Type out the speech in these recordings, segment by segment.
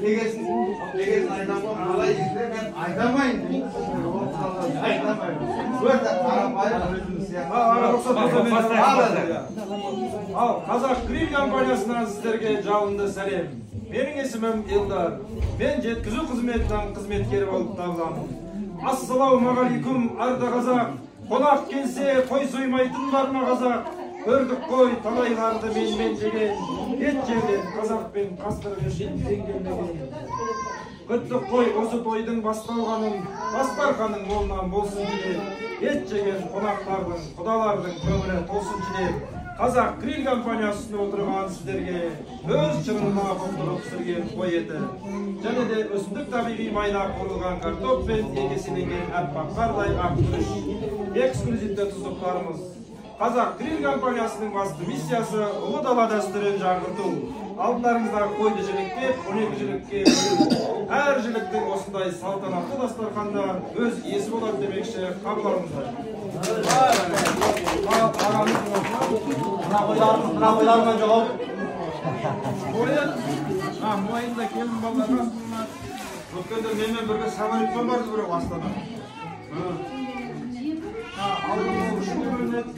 Negesin aytamam, alay izle, ben aytamayın. Aytamayın. Böyle arabayı özünüz ya. Al, Kazak Grill kompaniyasından sizlerge жалынды сәлем. Менің есімім Илдар. Мен жеткізу қызметінің қызметкері болып табыламын. Ассалаумағалейкум, арда қазақ. Қонақ келсе, қой соймайтын бар ма қазақ? Көрдік қой, талайларды менімен жеген. Ет жеген, қазақ пен қастырғы жеңгенмеген. Күттік қой, осы тойдың басталғанын, дастарханың молынан болсын деп. Ет жеген қонақтардың, құдалардың көңілі толсын деп. Қазақ Grill компаниясында отырған сіздерге өз шырынына толтырып пісірген қой еті. Және де өсімдік табиғи майына қуырылған картоп пен егеселенген аппақ қардай ақ күріш. Эксклюзивті тұздықтарымыз. Қазақ Grill компаниясының басты миссиясы ұлы дала дәстүрін жаңғырту. Алдыларыңыздағы қойды жіліктеп, 12 жілікке бөлу. Әр жіліктің осындай салтанатты дастарханда өз иесі болады демекші, қабыл алыңыздар. Mına koylarından cevap. Мойында келін балдарға сұнlar. Өткенде менімен бірге самолетпен барды бірақ Астана. Алдыңғы үшінші бөлінеді.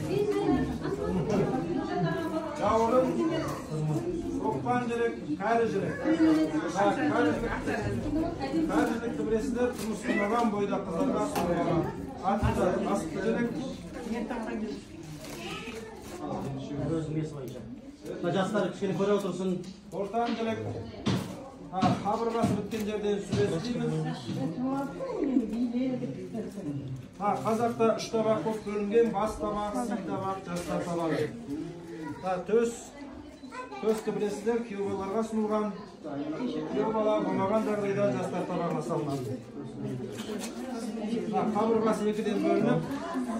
Жауырын, соқпан жүрек, кәрі жүрек. Кәрі жүректі білесіздер, тұрмыс құрмаған бойда қыздарға сұнған. Асты жүрек. Jastlar kişini ko'ra o'tirsin. O'rtan jirek. Qabirg'asi bitgan yerdan surasiz. Qozoqda 3 tabaq bo'lib bo'lingan, bas tabaq, siyk tabaq, jastar tabaq. Төсті білесіздер, күйеугаларға сұнылған. Күйеугала болмаған жағдайда жастар табағына салынады. Қабырғасы екіден бөлініп,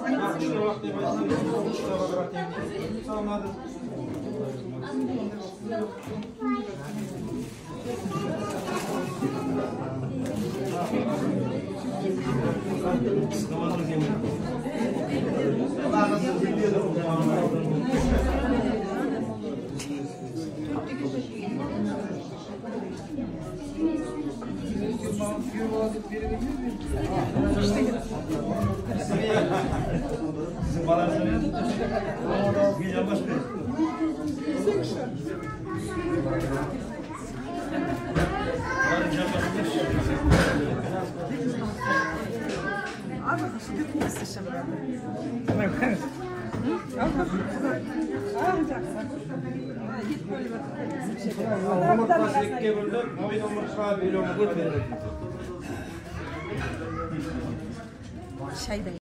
3 табақ деп айтсам, 3 табаққа тең салынады. Sizin balanızınız bir yavaş bir. Omurtqası ikkiye bölünіп, mobil omurtqa bel omurtqa беріледі.